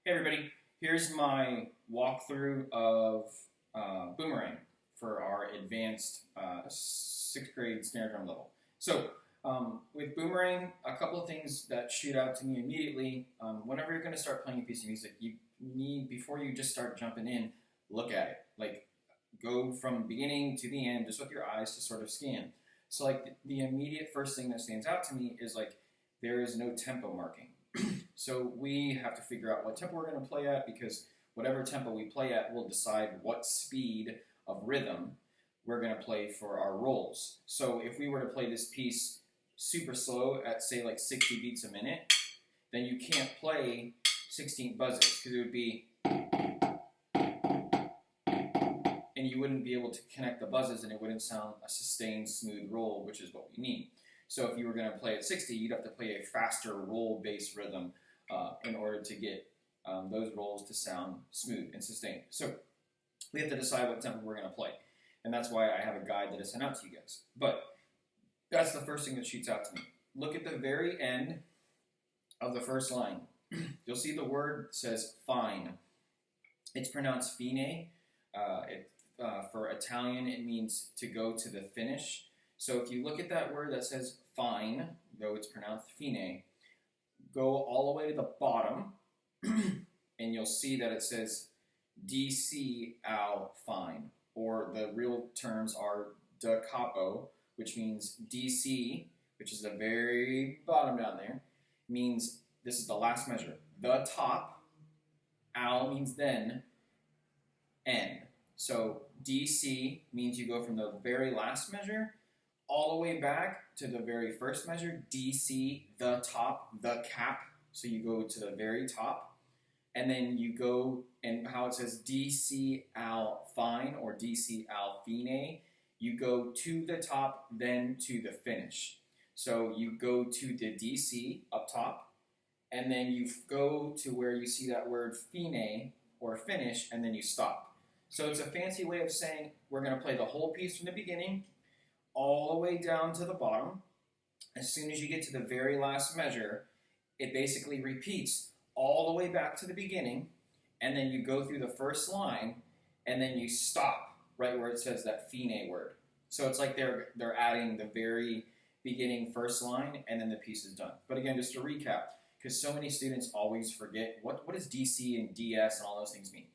Hey everybody, here's my walkthrough of Boomerang for our advanced 6th grade snare drum level. So with Boomerang, a couple of things that shoot out to me immediately. Whenever you're going to start playing a piece of music, you need, before you just start jumping in, look at it. Like, go from beginning to the end just with your eyes to sort of scan. So like the immediate first thing that stands out to me is like there is no tempo marking. So we have to figure out what tempo we're going to play at, because whatever tempo we play at will decide what speed of rhythm we're going to play for our rolls. So if we were to play this piece super slow at, say, like 60 beats a minute, then you can't play 16 buzzes, because it would be, and you wouldn't be able to connect the buzzes, and it wouldn't sound a sustained, smooth roll, which is what we need. So if you were going to play at 60, you'd have to play a faster roll-based rhythm in order to get those rolls to sound smooth and sustained. So we have to decide what tempo we're going to play. And that's why I have a guide that I sent out to you guys. But that's the first thing that shoots out to me. Look at the very end of the first line. You'll see the word says fine. It's pronounced fine. For Italian, it means to go to the finish. So if you look at that word that says fine, though it's pronounced fine, go all the way to the bottom, and you'll see that it says DC al fine, or the real terms are da capo, which means DC, which is the very bottom down there, means this is the last measure. The top, al means then, N. So DC means you go from the very last measure all the way back to the very first measure, DC, the top, the cap, so you go to the very top, and then you go, and how it says DC al fine or DC al fine, you go to the top, then to the finish. So you go to the DC up top, and then you go to where you see that word fine or finish, and then you stop. So it's a fancy way of saying we're going to play the whole piece from the beginning all the way down to the bottom. As soon as you get to the very last measure, it basically repeats all the way back to the beginning, and then you go through the first line, and then you stop right where it says that fine word. So it's like they're adding the very beginning first line, and then the piece is done. But again, just to recap, because so many students always forget, what does DC and DS and all those things mean?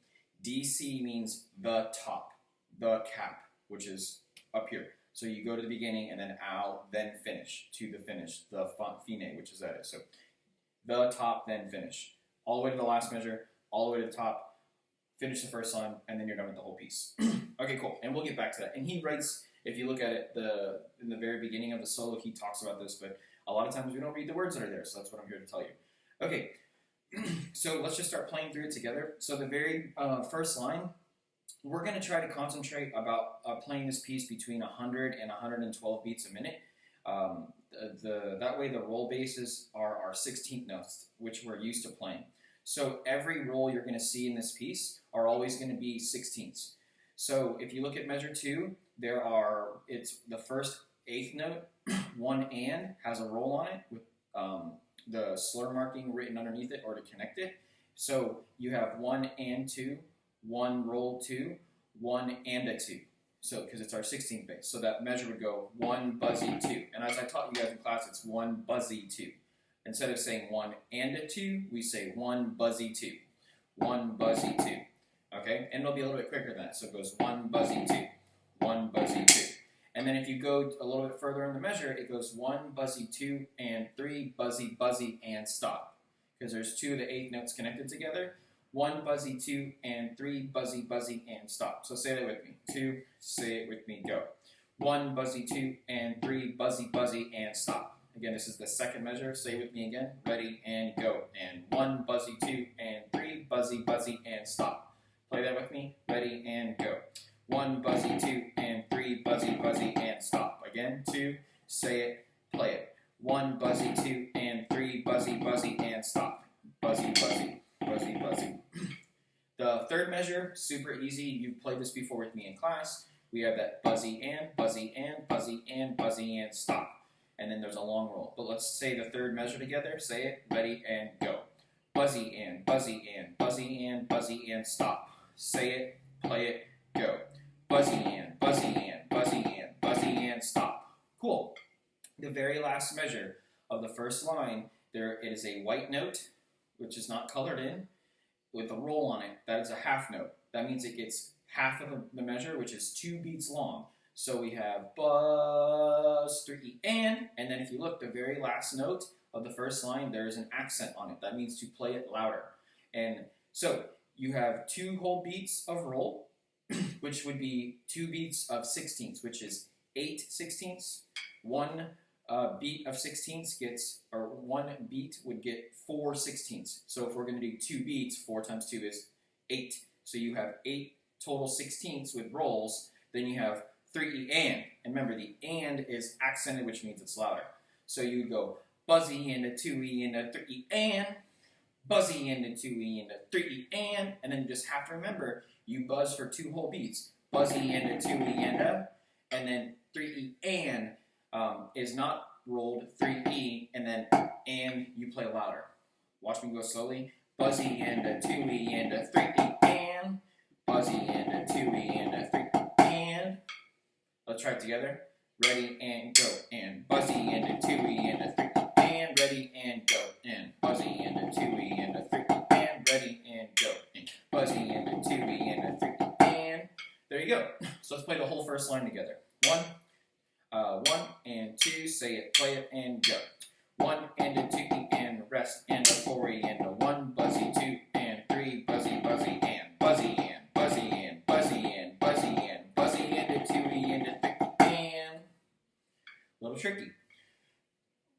DC means the top, the cap, which is up here. So you go to the beginning, and then al, then finish, to the finish, the fine, which is that is. So the top, then finish. All the way to the last measure, all the way to the top, finish the first line, and then you're done with the whole piece. Okay, cool. And we'll get back to that. And he writes, if you look at it, in the very beginning of the solo, he talks about this, but a lot of times we don't read the words that are there, so that's what I'm here to tell you. Okay, so let's just start playing through it together. So the very first line, we're going to try to concentrate about playing this piece between 100 and 112 beats a minute. That way the roll bases are our 16th notes, which we're used to playing. So every roll you're going to see in this piece are always going to be 16ths. So if you look at measure 2, it's the first 8th note, one and, has a roll on it with the slur marking written underneath it or to connect it. So you have 1 and 2, 1 roll 2, 1 and a 2. So because it's our 16th base, so that measure would go 1 buzzy 2. And as I taught you guys in class, it's 1 buzzy 2. Instead of saying 1 and a 2, we say 1 buzzy 2. 1 buzzy 2. Okay? And it'll be a little bit quicker than that. So it goes 1 buzzy 2. 1 buzzy 2. And then if you go a little bit further in the measure, it goes 1 buzzy 2 and 3 buzzy buzzy and stop. Because there's 2 of the 8th notes connected together. 1 buzzy 2 and 3 buzzy buzzy and stop. So say that with me. 2, say it with me, go. 1 buzzy 2 and 3 buzzy buzzy and stop. Again, this is the second measure. Say it with me again. Ready and go. And 1 buzzy 2 and 3 buzzy buzzy and stop. Play that with me. Ready and go. 1 buzzy 2 and 3 buzzy buzzy and stop. Again, 2, say it, play it. 1 buzzy 2 and 3 buzzy buzzy and stop. Buzzy buzzy, buzzy buzzy. The third measure, super easy. You've played this before with me in class. We have that buzzy and, buzzy and, buzzy and, buzzy and, stop. And then there's a long roll. But let's say the third measure together. Say it, ready, and go. buzzy and, buzzy and, buzzy and, buzzy and, stop. Say it, play it, go. Buzzy and, buzzy and, buzzy and, buzzy and, stop. Cool. The very last measure of the first line, there it is a white note, which is not colored in, with a roll on it. That is a half note. That means it gets half of the measure, which is 2 beats long. So we have buzz, 3, and then if you look, the very last note of the first line, there is an accent on it. That means to play it louder. And so you have 2 whole beats of roll, which would be 2 beats of 16ths, which is 8 16ths. 1 beat of 16ths gets, or 1 beat would get 4 16ths. So if we're going to do 2 beats, 4 times 2 is 8. So you have 8 total 16ths with rolls. Then you have 3 and remember the and is accented, which means it's louder. So you go buzzy and a 2e and a 3e and, buzzy and a 2e and a 3e and then you just have to remember you buzz for 2 whole beats. Buzzy and a 2e and then 3e and is not rolled 3e and then and you play louder. Watch me go slowly. Buzzy and a 2e and a 3e and, buzzy and a 2e and a 3e and. Let's try it together. Ready and go. And buzzy and a 2e and a 3e and. Ready and go. And buzzy and a 2e and a 3e and. Ready and go. And buzzy and a 2e and a 3e and. There you go. So let's play the whole first line together. 1 and 2. Say it, play it, and go. 1 and a 2e and rest and a 4e and a 1. Buzzy 2 and 3. Buzzy, buzzy and buzzy and buzzy and buzzy and buzzy and buzzy and a 2e and a 3e and. A little tricky.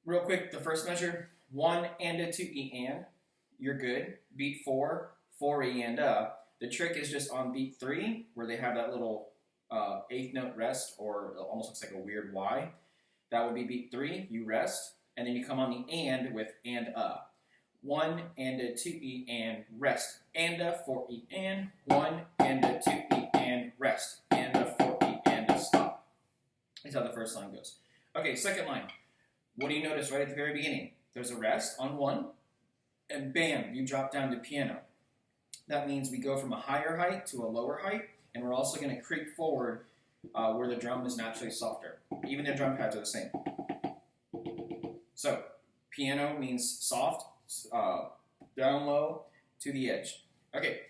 Real quick, the first measure, 1 and a 2e and. You're good. Beat 4, 4e and The trick is just on beat 3, where they have that little 8th note rest, or it almost looks like a weird Y. That would be beat 3. You rest, and then you come on the and with and 1 and a 2e and rest, and a 4e and 1 and a 2e and rest, and a 4e and a stop. That's how the first line goes. Okay, second line. What do you notice right at the very beginning? There's a rest on 1, and bam, you drop down to piano. That means we go from a higher height to a lower height, and we're also going to creep forward where the drum is naturally softer. Even the drum pads are the same. So, piano means soft, down low, to the edge. Okay,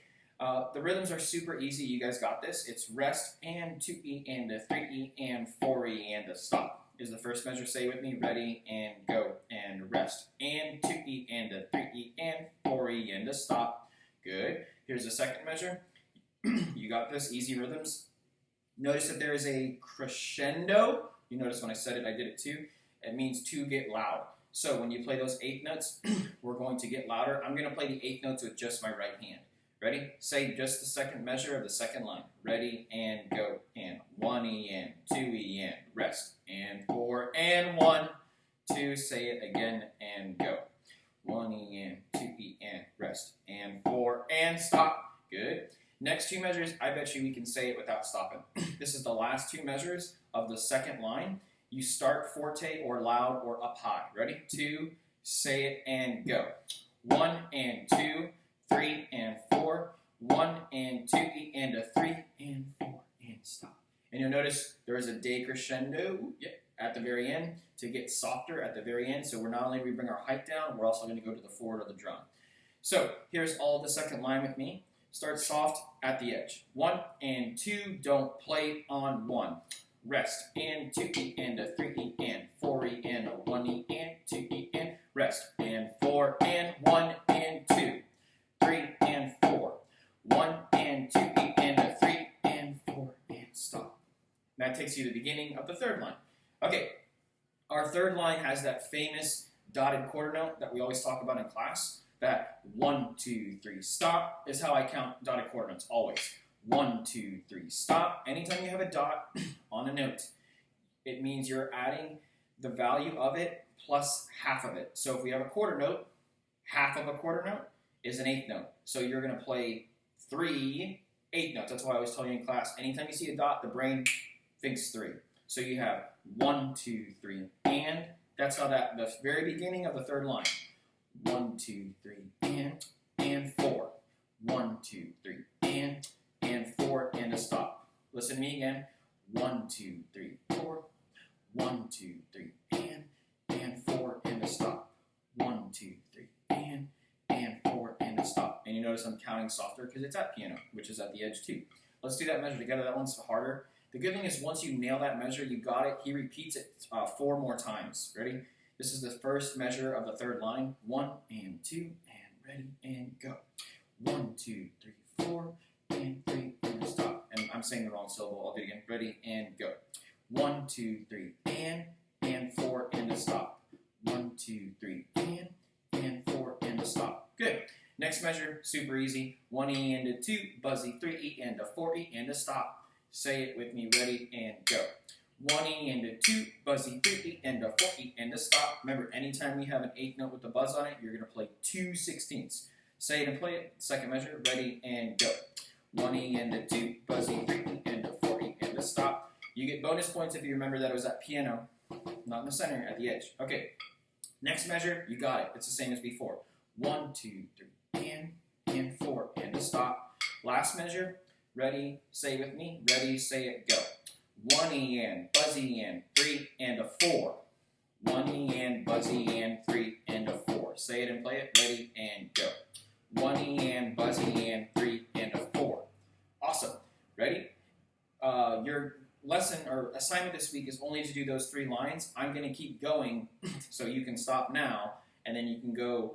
the rhythms are super easy. You guys got this. It's rest and 2e and a 3e and 4e and a stop. Is the first measure. Say with me. Ready and go. And rest. And 2e and a 3e and 4e and a stop. Good. Here's the second measure. You got this. Easy rhythms. Notice that there is a crescendo. You notice when I said it, I did it too. It means to get loud. So when you play those 8 notes, we're going to get louder. I'm going to play the 8 notes with just my right hand. Ready? Say just the second measure of the second line. Ready and go. And 1e and 2e and rest. And 4 and 1, 2. Say it again and go. 1e and 2e and rest. And 4 and stop. Good. Next 2 measures, I bet you we can say it without stopping. This is the last 2 measures of the second line. You start forte or loud or up high. Ready? 2, say it and go. 1 and 2, 3 and 4, 1 and 2e and a 3 and 4 and stop. And you'll notice there is a decrescendo at the very end to get softer at the very end. So we're not only we bring our height down, we're also going to go to the forward of the drum. So here's all the second line with me. Start soft at the edge. 1 and 2, don't play on 1. Rest and 2e and a 3e and 4e and a 1e and 2e and rest. And 4 and 1 and 2, 3 and 4, 1 and 2e and a 3 and 4 and stop. That takes you to the beginning of the third line. Okay, our third line has that famous dotted quarter note that we always talk about in class. That 1, 2, 3, stop is how I count dotted quarter notes, always. 1, 2, 3, stop. Anytime you have a dot on a note, it means you're adding the value of it plus half of it. So if we have a quarter note, half of a quarter note is an 8th note. So you're going to play 3 8th notes. That's why I always tell you in class, anytime you see a dot, the brain thinks 3. So you have 1, 2, 3, and that's how the very beginning of the third line. 1, 2, 3, and 4. 1, 2, 3, and 4, and a stop. Listen to me again. 1, 2, 3, 4. 1, 2, 3, and 4, and a stop. 1, 2, 3, and 4, and a stop. And you notice I'm counting softer because it's at piano, which is at the edge too. Let's do that measure together. That one's harder. The good thing is once you nail that measure, you got it. He repeats it 4 more times. Ready? This is the first measure of the third line. 1 and 2 and ready and go. 1, 2, 3, 4 and 3 and stop. And I'm saying the wrong syllable. I'll do it again. Ready and go. 1, 2, 3 and 4 and a stop. 1, 2, 3 and 4 and a stop. Good. Next measure, super easy. 1E and a 2, buzzy 3E and a 4E and a stop. Say it with me, ready, and go. 1E and a 2, buzzy 3E and a 4E and a stop. Remember, anytime we have an 8th note with the buzz on it, you're going to play 2 16ths. Say it and play it. Second measure, ready, and go. 1E and a 2, buzzy 3E and a 4E and a stop. You get bonus points if you remember that it was at piano, not in the center, at the edge. Okay, next measure, you got it. It's the same as before. 1, 2, 3, and 4 and a stop. Last measure. Ready, say with me. Ready, say it, go. 1E and buzzy and 3 and a 4. 1E and buzzy and 3 and a 4. Say it and play it. Ready and go. 1E and buzzy and 3 and a 4. Awesome. Ready? Your lesson or assignment this week is only to do those 3 lines. I'm going to keep going so you can stop now and then you can go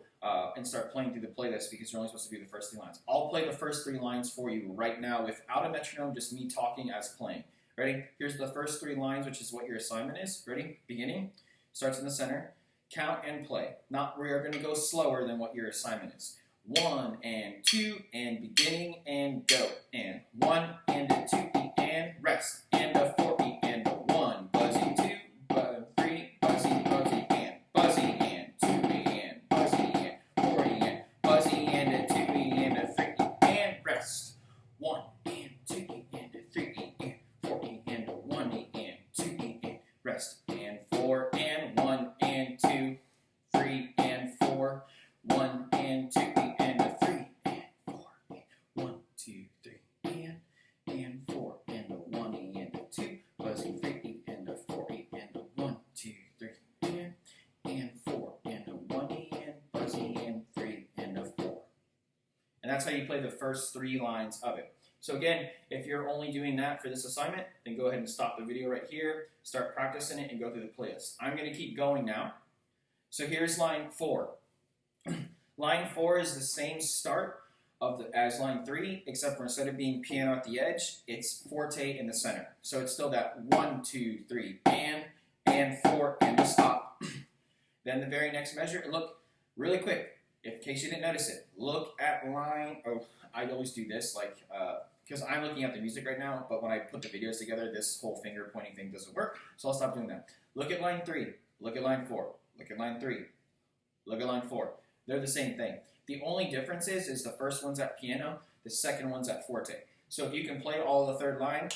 and start playing through the playlist because you're only supposed to do the first 3 lines. I'll play the first 3 lines for you right now without a metronome, just me talking as playing. Ready? Here's the first 3 lines, which is what your assignment is. Ready? Beginning. Starts in the center. Count and play. We are going to go slower than what your assignment is. 1 and 2 and beginning and go. And 1 and a 2E and rest. And a 4E and a 1. Buzzy 2, 3, buzzy, buzzy, and buzzy and 2E and buzzy and 4E and buzzy and a 2E and a 3E and rest. 1 and 2E and a 3E and 4E and a 1E and 2E and rest. And 4 and 1 and 2, 3 and 4, 1 and 2E and a 3 and 4 and 1, 2, 3 and 4 and a 1E and a 2, buzzy 3E and a 4E and a 1, 2, 3 and 4 and a 1E and buzzy and 3 and a 4. And that's how you play the first 3 lines of it. So again, if you're only doing that for this assignment, then go ahead and stop the video right here, start practicing it, and go through the playlist. I'm going to keep going now. So here's line 4. Line 4 is the same start as line 3, except for instead of being piano at the edge, it's forte in the center. So it's still that 1, 2, 3, and 4, and a stop. Then the very next measure, look really quick, in case you didn't notice it, look at line, I always do this, like, because I'm looking at the music right now, but when I put the videos together, this whole finger pointing thing doesn't work, so I'll stop doing that. Look at line 3, look at line 4, look at line 3, look at line 4. They're the same thing. The only difference is the first one's at piano, the second one's at forte. So if you can play all the third line,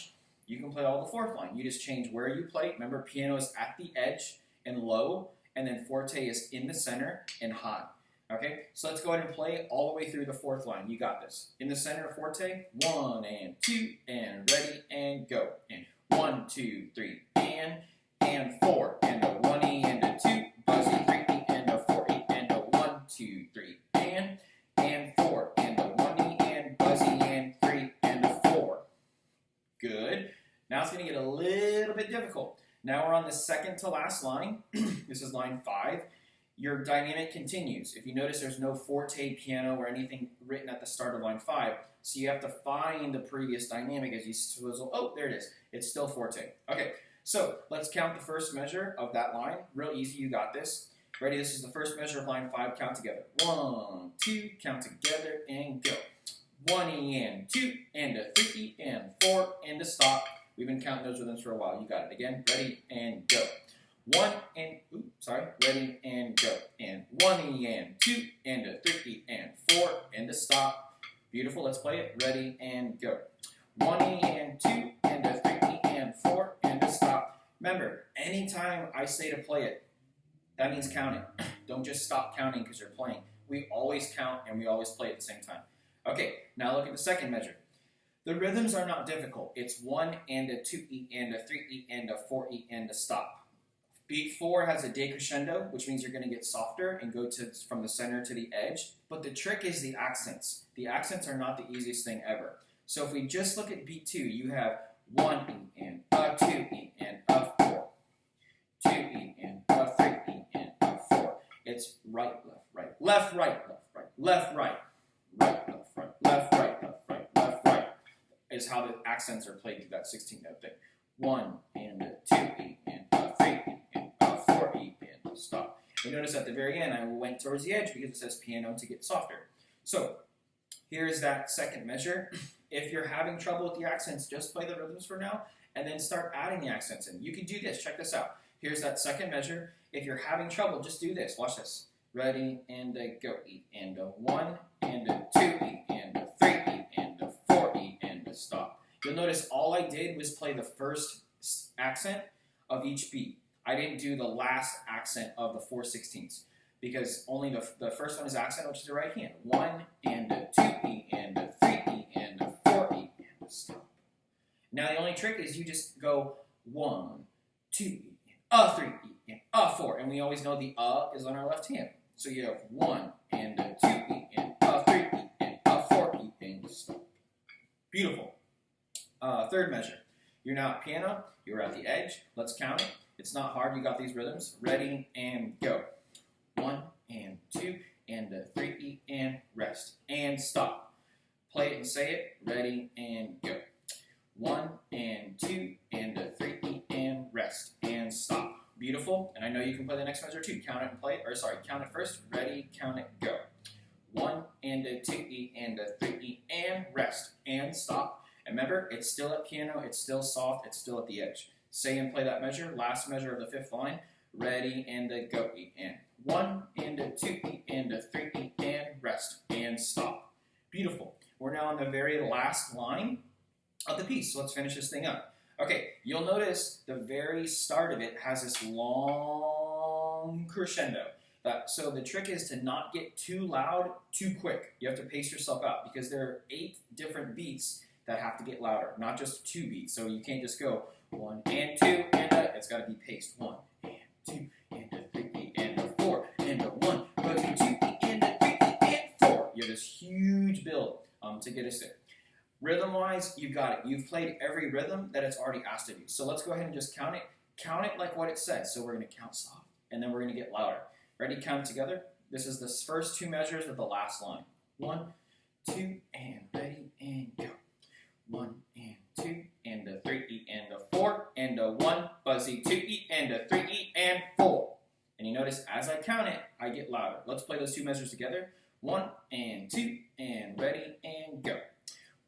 you can play all the fourth line. You just change where you play. Remember, piano is at the edge and low, and then forte is in the center and high. Okay, so let's go ahead and play all the way through the fourth line. You got this. In the center of forte, 1 and 2 and ready and go. And 1, 2, 3 and 4 and a 1E and a 2, buzzy 3E and a 4E and a 1, 2, 3 and 4 and a 1E and buzzy and 3 and a 4. Good. Now it's going to get a little bit difficult. Now we're on the second to last line. This is line 5. Your dynamic continues. If you notice, there's no forte, piano, or anything written at the start of line 5. So you have to find the previous dynamic as you swizzle. Oh, there it is. It's still forte. Okay, so let's count the first measure of that line. Real easy, you got this. Ready? This is the first measure of line 5. Count together. 1, 2, count together, and go. 1E and 2, and a 3E and 4, and a stop. We've been counting those rhythms for a while. You got it. Again, ready, and go. 1 and, ready and go. And 1E and 2 and a 3E and 4 and a stop. Beautiful, let's play it. Ready and go. 1E and 2 and a 3E and 4 and a stop. Remember, anytime I say to play it, that means count it. Don't just stop counting because you're playing. We always count and we always play at the same time. Okay, now look at the second measure. The rhythms are not difficult. It's 1 and a 2E and a 3E and a 4E and a stop. Beat 4 has a decrescendo, which means you're going to get softer and go from the center to the edge. But the trick is the accents. The accents are not the easiest thing ever. So if we just look at beat 2, you have 1E and a 2E and a 4. 2E and a 3E and a 4. It's right, left, right, left, right, left, right, left, right, right, left, right, left, right, left, right, left, right. Is how the accents are played through that 16-note thing. 1 and a 2E and a 3E and a 4E and a stop. You notice at the very end I went towards the edge because it says piano to get softer. So here's that second measure. If you're having trouble with the accents, just play the rhythms for now and then start adding the accents in. You can do this. Check this out. Here's that second measure. If you're having trouble, just do this. Watch this. Ready and a go. E and a 1 and a 2E and a 3E and a 4E and a stop. You'll notice all I did was play the first accent of each beat. I didn't do the last accent of the 4/16ths because only the first one is accent, which is the right hand. 1 and a 2E and a 3E and a 4E and a stop. Now the only trick is you just go 1, 2E, a 3E, and a 4. And we always know the is on our left hand. So you have 1 and a 2E and a 3E and a 4E and a stop. Beautiful. Third measure. You're now at piano. You're at the edge. Let's count it. It's not hard. You got these rhythms. Ready and go. 1 and 2 and a 3E and rest and stop. Play it and say it. Ready and go. 1 and 2 and a 3E and rest and stop. Beautiful. And I know you can play the next measure too. Count it and play it. Or sorry, count it first. Ready, count it, go. 1 and a 2E and a 3E and rest and stop. And remember, it's still at piano. It's still soft. It's still at the edge. Say and play that measure. Last measure of the fifth line. Ready and a go. E and 1 and a 2E and a 3E and rest and stop. Beautiful. We're now on the very last line of the piece. So let's finish this thing up. Okay, you'll notice the very start of it has this long crescendo. So the trick is to not get too loud, too quick. You have to pace yourself out because there are 8 different beats that have to get louder, not just 2 beats. So you can't just go 1 and 2 and a, it's got to be paced. 1 and 2 and a 3E and a 4 and a 1, but a 2E and a 3E and 4. You have this huge build to get us there. Rhythm-wise, you've got it. You've played every rhythm that it's already asked of you. So let's go ahead and just count it. Count it like what it says. So we're going to count soft, and then we're going to get louder. Ready? Count it together. This is the first 2 measures of the last line. 1, 2, and ready, and go. 1 and 2 and a 3E and a 4 and a 1, buzzy 2E and a 3E and 4. And you notice as I count it, I get louder. Let's play those 2 measures together. 1 and 2 and ready and go.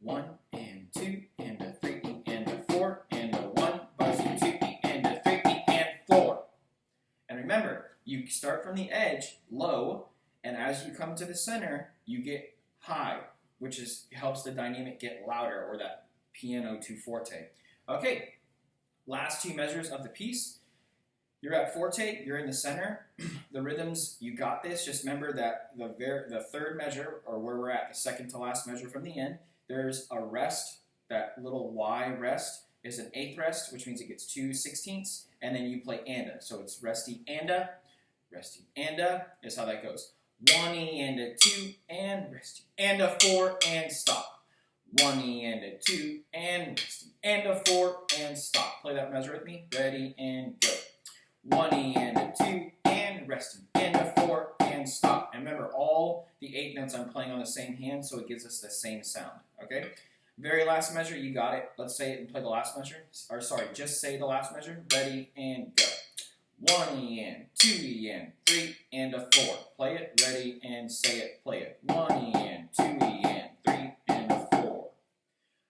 1 and 2 and a 3E and a 4 and a 1, buzzy 2E and a 3E and 4. And remember, you start from the edge low, and as you come to the center, you get high, which helps the dynamic get louder, or that piano to forte. Okay, last 2 measures of the piece. You're at forte, you're in the center. The rhythms, you got this. Just remember that the third measure, or where we're at, the second to last measure from the end, there's a rest. That little Y rest is an 8th rest, which means it gets 2/16ths, and then you play anda. So it's resty anda is how that goes. 1E and a 2 and resty and a 4 and stop. 1E and a 2 and resty and a 4 and stop. Play that measure with me. Ready and go. 1E and a 2 and resting and a 4 and stop. And remember, all the 8 notes I'm playing on the same hand, so it gives us the same sound. Okay? Very last measure, you got it. Let's say it and play the last measure. Or sorry, just say the last measure. Ready and go. 1E and 2E and 3 and a 4. Play it. Ready and say it. Play it. 1E and 2E and 3 and a 4.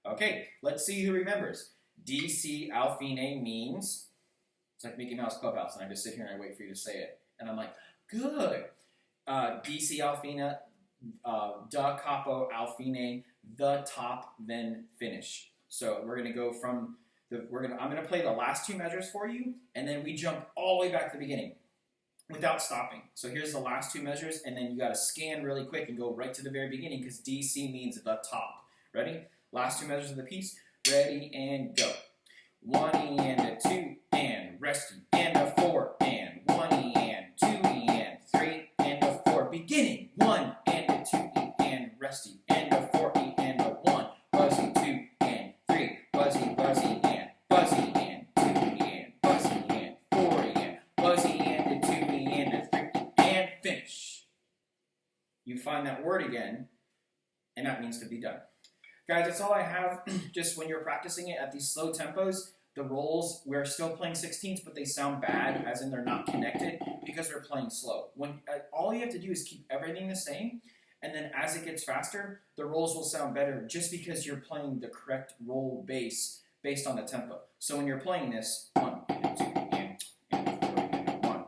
Okay, let's see who remembers. DC al fine means, it's like Mickey Mouse Clubhouse, and I just sit here and I wait for you to say it. And I'm like, good. DC al fine, da capo al fine, the top, then finish. So we're going to go from I'm going to play the last 2 measures for you, and then we jump all the way back to the beginning. without stopping. So here's the last two measures, and then you got to scan really quick and go right to the very beginning because DC means the top. Ready? Last two measures of the piece. Ready and go. 1 E and a 2 and rest E and a 4 and 1 E and 2 E and 3 and a 4. Beginning 1 and a 2 E and rest E and a 4 E and a 1. Buzzy 2 and 3. Buzzy, buzzy and buzzy and 2 E and buzzy and 4 E and buzzy and a 2 E and a 3 E and finish. You find that word again, and that means to be done. Guys, that's all I have. Just when you're practicing it at these slow tempos, the rolls, we're still playing 16ths, but they sound bad, as in they're not connected, because we're playing slow. All you have to do is keep everything the same, and then as it gets faster, the rolls will sound better just because you're playing the correct roll bass based on the tempo. So when you're playing this, 1 and 2 and 4 and 1,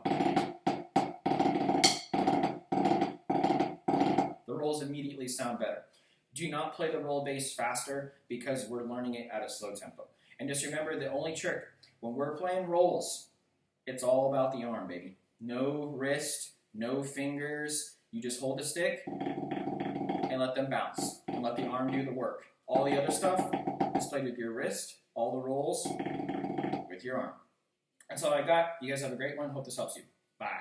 the rolls immediately sound better. Do not play the roll bass faster because we're learning it at a slow tempo. And just remember the only trick, when we're playing rolls, it's all about the arm, baby. No wrist, no fingers. You just hold the stick and let them bounce and let the arm do the work. All the other stuff is played with your wrist, all the rolls with your arm. That's all I got. You guys have a great one. Hope this helps you. Bye.